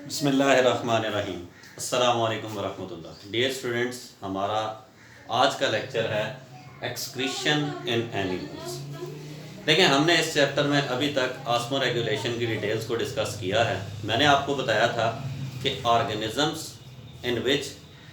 बिस्मिल्लाहिर्रहमानिर्रहीम। अस्सलाम वालेकुम वरहमतुल्लाह। डियर स्टूडेंट्स, हमारा आज का लेक्चर है एक्सक्रीशन इन एनिमल्स। देखिए, हमने इस चैप्टर में अभी तक ऑस्मो रेगुलेशन की डिटेल्स को डिस्कस किया है। मैंने आपको बताया था कि organisms in which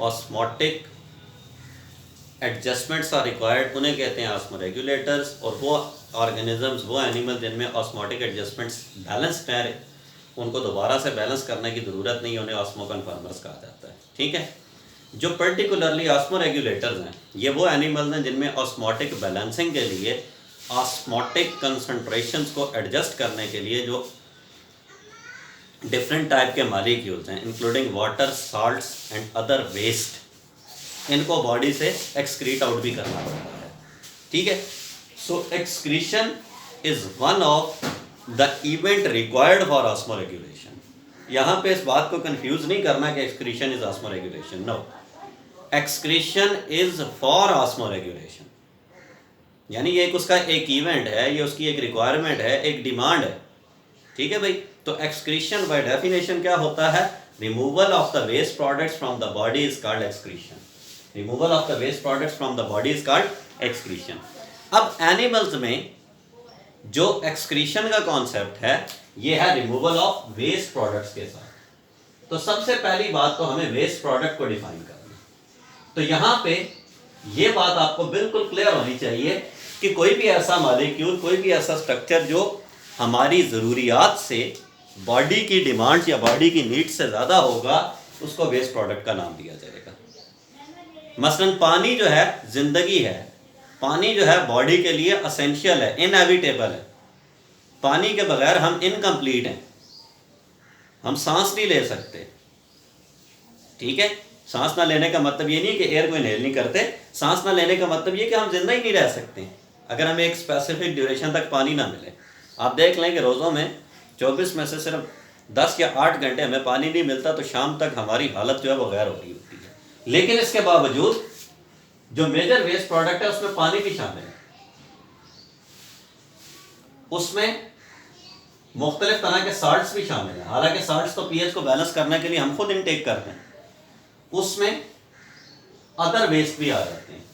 osmotic adjustments are required उन्हें कहते हैं ऑस्मो रेगुलेटर्स, और वो ऑर्गेनिजम्स, वो एनिमल जिनमें ऑस्मोटिक एडजस्टमेंट्स बैलेंस्ड हैं, उनको दोबारा से बैलेंस करने की ज़रूरत नहीं, उन्हें ऑस्मो कन्फर्मर्स कहा जाता है। ठीक है। जो पर्टिकुलरली ऑस्मो रेगुलेटर्स हैं, ये वो एनिमल्स हैं जिनमें ऑस्मोटिक बैलेंसिंग के लिए, ऑस्मोटिक कंसंट्रेशंस को एडजस्ट करने के लिए जो डिफरेंट टाइप के मॉलिक्यूल्स हैं, including water, salts and other waste, इनको बॉडी से एक्सक्रीट आउट भी करना पड़ता है। ठीक है। So excretion is one of the event required for osmoregulation. यहाँ पे इस बात को कंफ्यूज नहीं करना कि excretion is osmoregulation. No, excretion is for osmoregulation, यानी ये उसका एक इवेंट है, ये उसकी एक रिक्वायरमेंट है, एक डिमांड है। ठीक है भाई। तो एक्सक्रीशन बाय डेफिनेशन क्या होता है? Removal of the waste products from the body is called excretion. Removal of the waste products from the body is called excretion. अब एनिमल्स में जो एक्सक्रीशन का कॉन्सेप्ट है, ये है रिमूवल ऑफ वेस्ट प्रोडक्ट्स के साथ। तो सबसे पहली बात तो हमें वेस्ट प्रोडक्ट को डिफाइन करना। तो यहां पे ये बात आपको बिल्कुल क्लियर होनी चाहिए कि कोई भी ऐसा मॉलिक्यूल, कोई भी ऐसा स्ट्रक्चर जो हमारी ज़रूरियात से, बॉडी की डिमांड या बॉडी की नीड से ज़्यादा होगा, उसको वेस्ट प्रोडक्ट का नाम दिया जाएगा। मसलन पानी जो है ज़िंदगी है, पानी जो है बॉडी के लिए असेंशियल है, इनएविटेबल है। पानी के बगैर हम इनकम्प्लीट हैं, हम सांस नहीं ले सकते। ठीक है। सांस ना लेने का मतलब ये नहीं कि एयर को इनहेल नहीं करते, सांस ना लेने का मतलब ये कि हम जिंदा ही नहीं रह सकते अगर हमें एक स्पेसिफिक ड्यूरेशन तक पानी ना मिले। आप देख लें कि रोज़ों में 24 में से सिर्फ 10 या 8 घंटे हमें पानी नहीं मिलता, तो शाम तक हमारी हालत जो है वो गैर हो रही होती है। लेकिन इसके बावजूद जो मेजर वेस्ट प्रोडक्ट है उसमें पानी भी शामिल है, उसमें मुख्तलिफ तरह के साल्ट्स भी शामिल हैं। हालांकि साल्ट्स तो पीएच को बैलेंस करने के लिए हम खुद इनटेक करते हैं, उसमें अदर वेस्ट भी आ जाते हैं।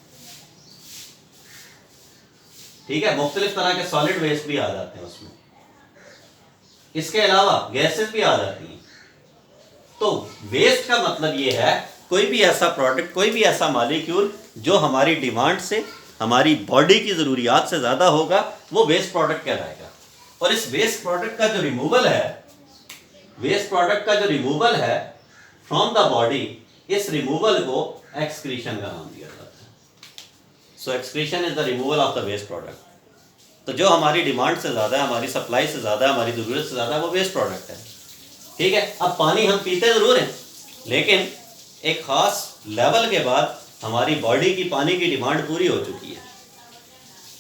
ठीक है। मुख्तलिफ तरह के सॉलिड वेस्ट भी आ जाते हैं उसमें। इसके अलावा गैसेस भी आ जाती हैं। तो वेस्ट का मतलब ये है कोई भी ऐसा प्रोडक्ट, कोई भी ऐसा मॉलिक्यूल जो हमारी डिमांड से, हमारी बॉडी की ज़रूरियात से ज़्यादा होगा, वो वेस्ट प्रोडक्ट कहलाएगा। और इस वेस्ट प्रोडक्ट का जो रिमूवल है, वेस्ट प्रोडक्ट का जो रिमूवल है फ्रॉम द बॉडी, इस रिमूवल को एक्सक्रीशन का नाम दिया जाता है। So excretion is the removal of the waste product. तो जो हमारी डिमांड से ज़्यादा है, हमारी सप्लाई से ज़्यादा है, हमारी ज़रूरत से ज़्यादा है, वो वेस्ट प्रोडक्ट है। ठीक है। अब पानी हम पीते ज़रूर हैं, लेकिन एक ख़ास लेवल के बाद हमारी बॉडी की पानी की डिमांड पूरी हो चुकी है।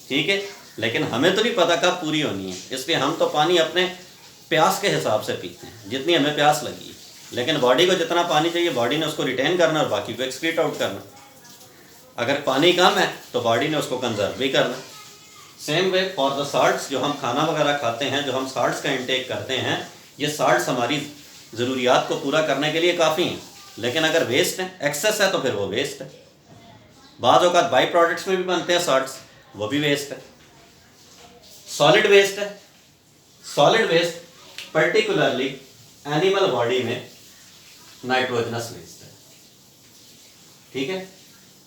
ठीक है। लेकिन हमें तो नहीं पता कब पूरी होनी है, इसलिए हम तो पानी अपने प्यास के हिसाब से पीते हैं, जितनी हमें प्यास लगी है। लेकिन बॉडी को जितना पानी चाहिए, बॉडी ने उसको रिटेन करना और बाकी को एक्सक्रीट आउट करना। अगर पानी कम है तो बॉडी ने उसको कंजर्व भी करना। Same way for the salts, जो हम खाना वगैरह खाते हैं, जो हम साल्ट्स का इंटेक करते हैं, ये साल्ट्स हमारी ज़रूरियात को पूरा करने के लिए काफ़ी हैं। लेकिन अगर वेस्ट है, एक्सेस है, तो फिर वो वेस्ट है। बाज़ औक़ात बाई प्रोडक्ट्स में भी बनते हैं साल्ट्स, वो भी वेस्ट है। सॉलिड वेस्ट है। Solid waste particularly animal body में नाइट्रोजनस वेस्ट है। ठीक है।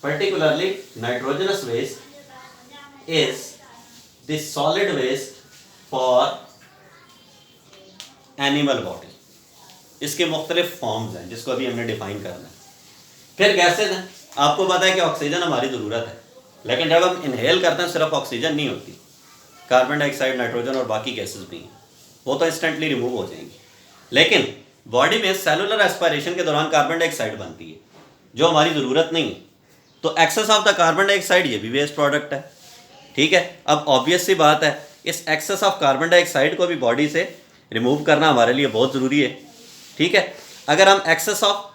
Particularly nitrogenous waste is the solid waste for animal body. इसके मुख्तलिफ फॉर्म्स हैं जिसको अभी हमने डिफाइन करना है। फिर गैसेज हैं। आपको पता है कि ऑक्सीजन हमारी ज़रूरत है, लेकिन जब हम इनहेल करते हैं सिर्फ ऑक्सीजन नहीं होती, कार्बन डाइऑक्साइड, नाइट्रोजन और बाकी गैसेस भी हैं, वो तो इंस्टेंटली रिमूव हो जाएंगी। लेकिन बॉडी में सेलुलर एस्पायरेशन के दौरान कार्बन डाइऑक्साइड बनती है जो हमारी ज़रूरत नहीं है। तो excess of the carbon dioxide, ये भी वेस्ट प्रोडक्ट है। ठीक है। अब ऑब्वियस सी बात है, इस एक्सेस ऑफ कार्बन डाइऑक्साइड को भी बॉडी से रिमूव करना हमारे लिए बहुत ज़रूरी है। ठीक है। अगर हम एक्सेस ऑफ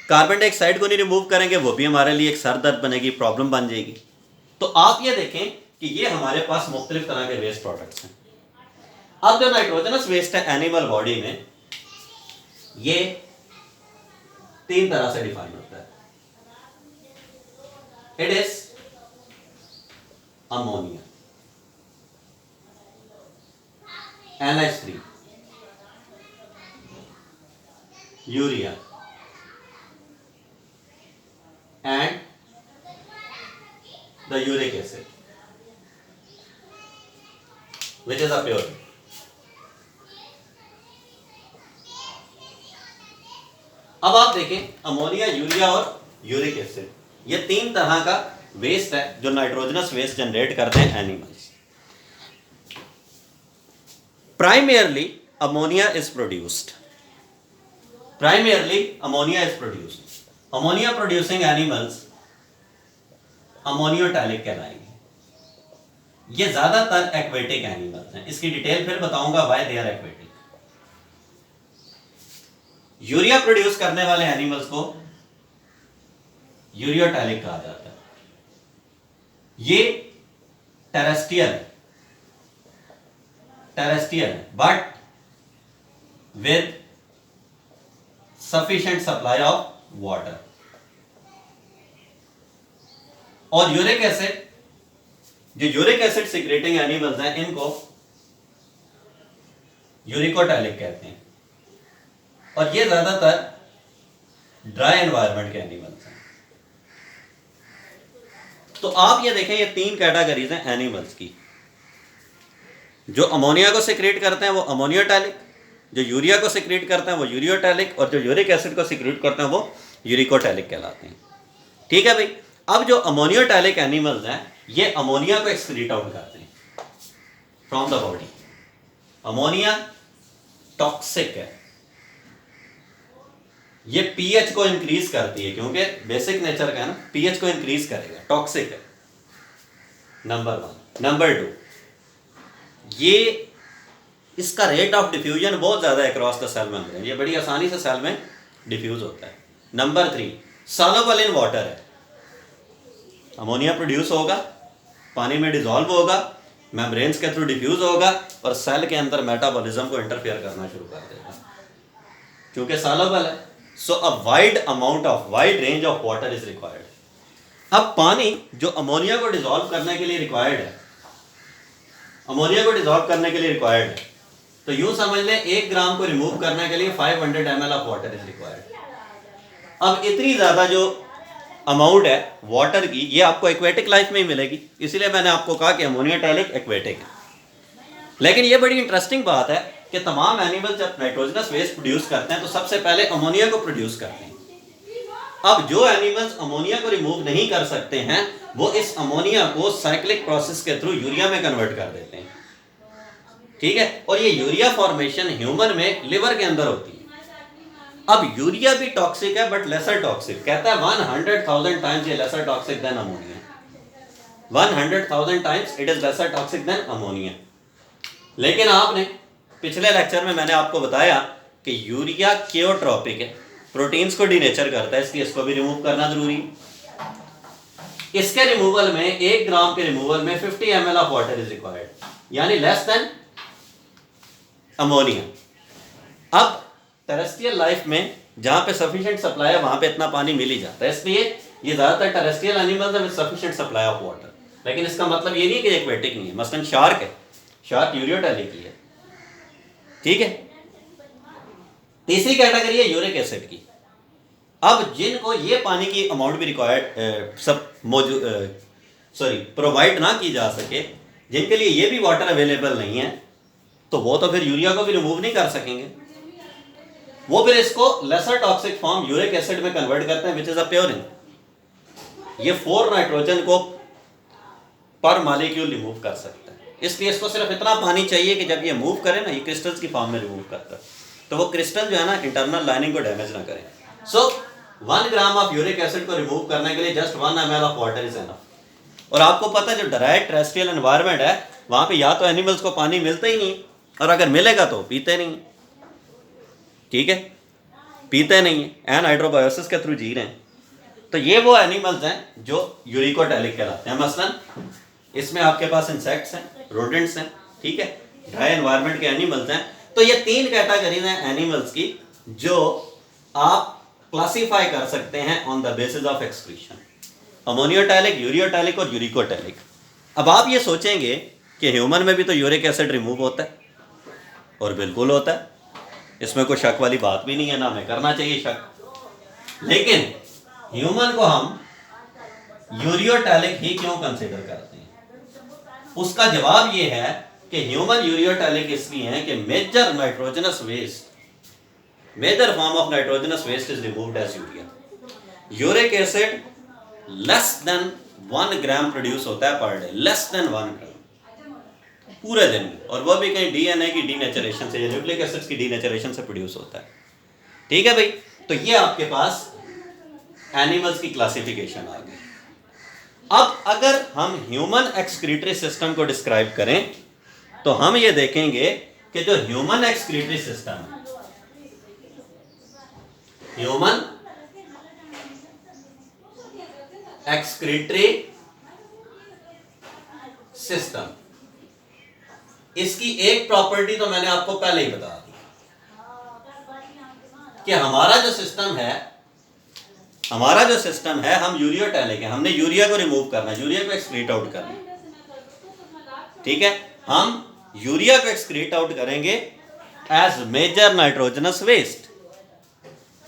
कार्बन डाइऑक्साइड को नहीं रिमूव करेंगे, वो भी हमारे लिए एक सर दर्द बनेगी, प्रॉब्लम बन जाएगी। तो आप ये देखें कि ये हमारे पास मुख्तलिफ तरह के वेस्ट प्रोडक्ट्स हैं। अब जो नाइट्रोजनस वेस्ट है एनिमल बॉडी में, ये 3 तरह से डिफाइन होता है। It is ammonia, NH3, urea and the uric acid, which is a pure. अब आप देखें अमोनिया, यूरिया और यूरिक एसिड, ये 3 तरह का वेस्ट है जो नाइट्रोजनस वेस्ट जनरेट करते हैं animals. Primarily ammonia is produced, ammonia producing animals ammonotelic कहलाएंगे। ये ज्यादातर एक्वेटिक एनिमल्स हैं, इसकी डिटेल फिर बताऊंगा why they are aquatic. Urea produce करने वाले एनिमल्स को यूरियोटैलिक कहा जाता है। ये terrestrial but with sufficient supply of water. और यूरिक एसिड, जो यूरिक एसिड सिक्रेटिंग एनिमल्स हैं, इनको यूरिकोटैलिक कहते हैं। और ये ज्यादातर ड्राई एनवायरनमेंट के एनिमल्स हैं। तो आप ये देखें, ये 3 कैटेगरीज हैं एनिमल्स की। जो अमोनिया को सिक्रेट करते हैं वो अमोनियोटैलिक, जो यूरिया को सिक्रेट करते हैं वो यूरियोटैलिक, और जो यूरिक एसिड को सिक्रेट करते हैं वो यूरिकोटैलिक कहलाते हैं। ठीक है भाई। अब जो अमोनियोटैलिक एनिमल्स हैं, ये अमोनिया को एक्सक्रीट आउट करते हैं from the body. Ammonia toxic है, ये पीएच को इंक्रीज करती है, क्योंकि बेसिक नेचर का है ना, पीएच को इंक्रीज करेगा, टॉक्सिक है, नंबर 1। नंबर 2, ये इसका रेट ऑफ डिफ्यूजन बहुत ज्यादा है अक्रॉस द सेल मेम्ब्रेन, ये बड़ी आसानी से सेल में डिफ्यूज होता है। नंबर 3, सॉल्युबल इन वाटर है। अमोनिया प्रोड्यूस होगा, पानी में डिसॉल्व होगा, मेम्ब्रेन्स के थ्रू डिफ्यूज होगा और सेल के अंदर मेटाबॉलिज्म को इंटरफेयर करना शुरू कर देगा, क्योंकि सॉल्युबल है। So a wide range of water is required. अब पानी जो अमोनिया को डिसॉल्व करने के लिए रिक्वायर्ड है, तो यूं समझ लें 1 ग्राम को रिमूव करने के लिए 500 ml of water is required. अब इतनी ज्यादा जो अमाउंट है वाटर की, ये आपको एक्वेटिक लाइफ में ही मिलेगी, इसलिए मैंने आपको कहा कि अमोनियोटैलिक एक्वेटिक है। लेकिन ये बड़ी इंटरेस्टिंग बात है कि तमाम एनिमल जब नाइट्रोजनस वेस्ट प्रोड्यूस करते हैं तो सबसे पहले अमोनिया को प्रोड्यूस करते हैं। अब जो एनिमल्स अमोनिया को रिमूव नहीं कर सकते हैं, वो इस अमोनिया को साइक्लिक प्रोसेस के थ्रू यूरिया में कन्वर्ट कर देते हैं। ठीक है। और ये यूरिया फॉर्मेशन ह्यूमन में लिवर के अंदर होती है। अब यूरिया भी टॉक्सिक है बट लेसर टॉक्सिक, कहता है 100,000 टाइम्स ये lesser toxic than ammonia. 100,000 times it is lesser toxic than ammonia. लेकिन आपने पिछले लेक्चर में मैंने आपको बताया कि यूरिया केओट्रोपिक है, प्रोटीन्स को डीनेचर करता है, इसलिए इसको भी रिमूव करना जरूरी है। इसके रिमूवल में 1 ग्राम के रिमूवल में 50 ml of water is required, यानी लेस देन अमोनिया। अब टेरेस्ट्रियल लाइफ में जहां पे सफिशिएंट सप्लाई है वहां पे इतना पानी मिल ही जाता है, इसलिए ये ज्यादातर टेरेस्ट्रियल एनिमल्स है with sufficient supply of water. लेकिन इसका मतलब ये नहीं कि एक्वेटिक नहीं है। मसलन शार्क है, शार्क यूरियोटैलिक ही है। ठीक है। तीसरी कैटेगरी है यूरिक एसिड की। अब जिनको ये पानी की अमाउंट भी रिक्वायर्ड प्रोवाइड ना की जा सके, जिनके लिए ये भी वाटर अवेलेबल नहीं है, तो वो तो फिर यूरिया को भी रिमूव नहीं कर सकेंगे। वो फिर इसको lesser toxic form uric acid में कन्वर्ट करते हैं, विच इज अ प्योरिन। ये 4 नाइट्रोजन को पर मॉलिक्यूल रिमूव कर सकता है, इसलिए इसको सिर्फ इतना पानी चाहिए कि जब ये मूव करे ना, ये क्रिस्टल्स की फॉर्म में रिमूव करता है, तो वो क्रिस्टल जो है ना इंटरनल लाइनिंग को डैमेज ना करे। सो 1 ग्राम ऑफ यूरिक एसिड को रिमूव करने के लिए just 1 ml of water is enough. और आपको पता है जो ड्राई टेरेस्ट्रियल एनवायरनमेंट है, वहां पे या तो एनिमल्स को पानी मिलता ही नहीं, और अगर मिलेगा तो पीते नहीं। ठीक है, पीते नहीं है, एनहाइड्रोबायोसिस के थ्रू जी रहे हैं। तो ये वो एनिमल्स हैं जो यूरिकोटैलिक कहलाते हैं। मसलन इसमें आपके पास इंसेक्ट्स हैं, रोडेंट्स हैं, ठीक है, ड्राई एनवायरनमेंट के एनिमल्स हैं। तो ये 3 कैटेगरीज हैं एनिमल्स की जो आप क्लासिफाई कर सकते हैं on the basis of excretion, ammonotelic, ureotelic और यूरिकोटैलिक। अब आप ये सोचेंगे कि ह्यूमन में भी तो यूरिक एसिड रिमूव होता है, और बिल्कुल होता है, इसमें कोई शक वाली बात भी नहीं है, ना हमें करना चाहिए शक। लेकिन ह्यूमन को हम यूरियोटैलिक ही क्यों कंसीडर करते हैं? उसका जवाब ये है कि ह्यूमन यूरियोटैलिक इसलिए है कि major nitrogenous waste, major form of nitrogenous waste is removed as urea. Uric acid less than 1 gram produce होता है पर डे, लेस देन 1 ग्राम पूरे दिन में, और वह भी कहीं डीएनए की डीनेचरेशन से या न्यूक्लिक एसिड्स की डीनेचरेशन से प्रोड्यूस होता है। ठीक है भाई, तो ये आपके पास एनिमल्स की क्लासिफिकेशन आ गई। अब अगर हम ह्यूमन एक्सक्रीटरी सिस्टम को डिस्क्राइब करें तो हम ये देखेंगे कि जो ह्यूमन एक्सक्रीटरी सिस्टम है, ह्यूमन एक्सक्रीटरी सिस्टम, इसकी एक प्रॉपर्टी तो मैंने आपको पहले ही बता दी कि हमारा जो सिस्टम है, हम यूरियोटैलिक है, हमने यूरिया को रिमूव करना है, यूरिया को एक्सक्रीट आउट करना है। ठीक है, हम यूरिया को एक्सक्रीट आउट करेंगे as major nitrogenous waste.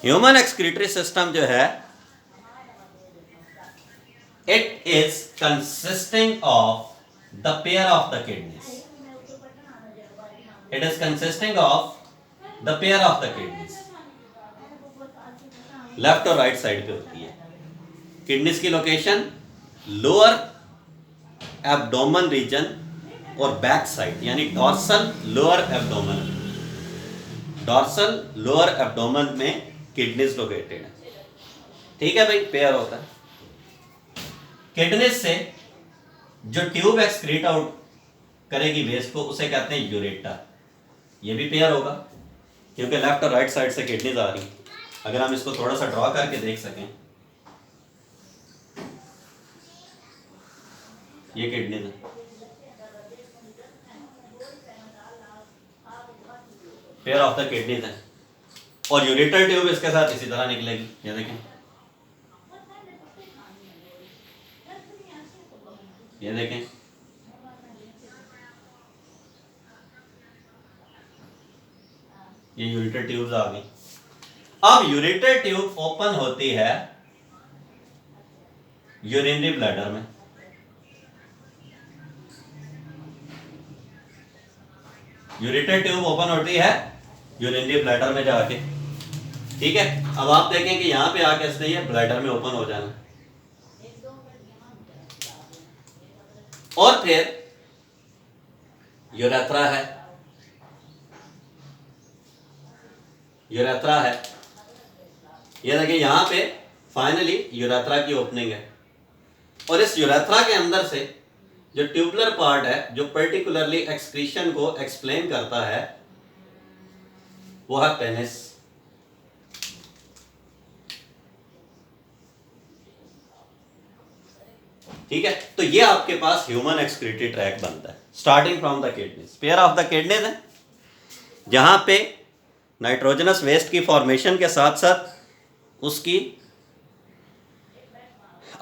Human excretory system जो है, it is consisting of the pair of the kidneys. It is consisting of the pair of the kidneys. Left और राइट साइड पे होती है। Kidneys की location lower abdomen region और back side, यानी dorsal lower abdomen, dorsal lower abdomen में kidneys located है। ठीक है भाई, पेयर होता है। किडनीज से जो ट्यूब एक्सक्रीट आउट करेगी वेस्ट को, उसे कहते हैं यूरेटर। ये भी पेयर होगा क्योंकि लेफ्ट और राइट साइड से किडनीज आ रही। अगर हम इसको थोड़ा सा ड्रॉ करके देख सकें, ये किडनीज है, पेयर ऑफ द किडनीज है, और यूरेटर ट्यूब इसके साथ इसी तरह निकलेगी। ये देखें, ये देखें, ये यूरेटर ट्यूब्स आ गई। अब यूरेटर ट्यूब ओपन होती है यूरिनरी ब्लैडर में। यूरेटर ट्यूब ओपन होती है यूरिनरी ब्लैडर में जाके। ठीक है, अब आप देखें कि यहां पे आके इसने ये ब्लैडर में ओपन हो जाना, और फिर यूरेथ्रा है, यूरेथ्रा है, ये देखिए यहां पे फाइनली यूरेथ्रा की ओपनिंग है, और इस यूरेथ्रा के अंदर से जो ट्यूबुलर पार्ट है, जो पर्टिकुलरली एक्सक्रीशन को एक्सप्लेन करता है, वो है पेनिस। ठीक है, तो ये आपके पास ह्यूमन एक्सक्रीटरी ट्रैक बनता है starting from the kidneys. Pair of the kidneys है जहां पे नाइट्रोजनस वेस्ट की फॉर्मेशन के साथ साथ उसकी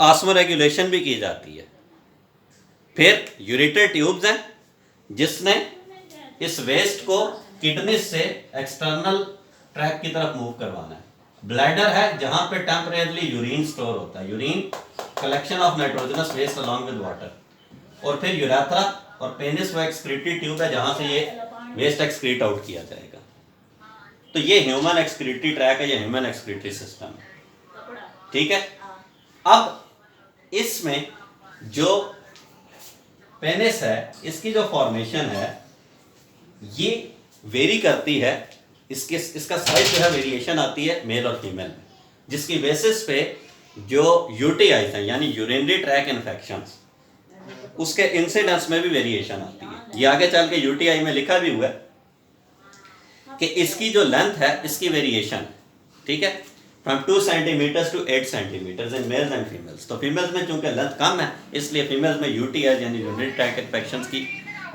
ऑस्मोरेगुलेशन भी की जाती है। फिर यूरेटर ट्यूब्स हैं जिसने इस वेस्ट को किडनी से एक्सटर्नल ट्रैक की तरफ मूव करवाना है। ब्लैडर है जहां पे टेम्परेरली यूरिन स्टोर होता है, urine collection of nitrogenous waste along with water. और फिर यूरेथ्रा और पेनिस वो एक्सक्रीटरी ट्यूब है जहां से ये वेस्ट एक्सक्रीट आउट किया जाएगा। तो ये ह्यूमन एक्सक्रीटरी ट्रैक है, ये ह्यूमन एक्सक्रीटरी सिस्टम है। ठीक है, अब इसमें जो पेनिस है, इसकी जो फॉर्मेशन है ये वेरी करती है, इसका साइज जो है वेरिएशन आती है मेल और फीमेल में, जिसकी बेसिस पे जो यूटीआईज हैं यानी यूरिनरी ट्रैक इन्फेक्शंस, उसके इंसिडेंस में भी वेरिएशन आती है। ये आगे चल के यूटीआई में लिखा भी हुआ है कि इसकी जो लेंथ है इसकी वेरिएशन, ठीक है, from 2 centimetres to 8 centimetres in males and females. तो फीमेल्स में चूंकि लेंथ कम है इसलिए फीमेल्स में यूटीआई यानी यूरिनरी ट्रैक इन्फेक्शंस की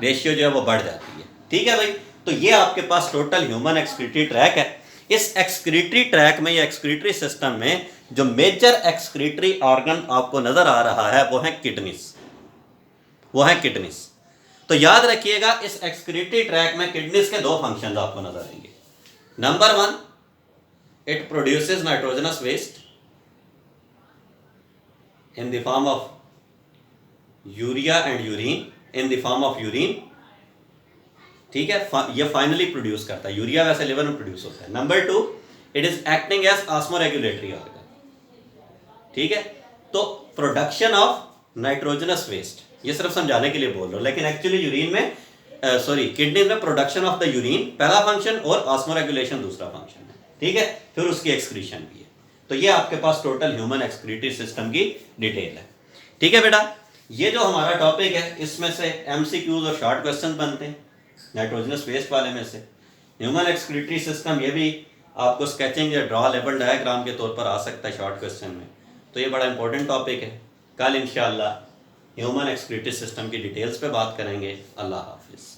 रेशियो जो है वो बढ़ जाती है। ठीक है भाई। तो ये आपके पास टोटल ह्यूमन एक्सक्रीटरी ट्रैक है। इस एक्सक्रीटरी ट्रैक में या एक्सक्रीटरी सिस्टम में जो मेजर एक्सक्रीटरी ऑर्गन आपको नजर आ रहा है वो है किडनीज, वो है किडनीज। तो याद रखिएगा इस एक्सक्रीटरी ट्रैक में किडनीज के दो फंक्शन आपको नजर आएंगे। Number 1, it produces nitrogenous waste in the form of urea and urine, in the form of urine, ठीक है। ये फाइनली प्रोड्यूस करता है, यूरिया वैसे लिवर में प्रोड्यूस होता है। Number 2, it is acting as osmoregulatory organ, ठीक है। तो प्रोडक्शन ऑफ नाइट्रोजनस वेस्ट, ये सिर्फ समझाने के लिए बोल रहा हूं, लेकिन एक्चुअली यूरिन में किडनी में प्रोडक्शन ऑफ द यूरिन पहला फंक्शन और ऑस्मोरेगुलेशन दूसरा फंक्शन है, ठीक है। फिर उसकी एक्सक्रीशन भी है। तो ये आपके पास टोटल ह्यूमन एक्सक्रीटरी सिस्टम की डिटेल है, ठीक है बेटा। ये जो हमारा टॉपिक है इसमें से एमसीक्यूज और शॉर्ट क्वेश्चन बनते हैं नाइट्रोजनस वेस्ट वाले में से। ह्यूमन एक्सक्रीटरी सिस्टम ये भी आपको स्केचिंग या ड्रॉ लेवल डायग्राम के तौर पर आ सकता है शॉर्ट क्वेश्चन में। तो ये बड़ा इंपॉर्टेंट टॉपिक है। कल इंशाअल्लाह ह्यूमन एक्सक्रीटरी सिस्टम की डिटेल्स पे बात करेंगे। अल्लाह हाफिज़।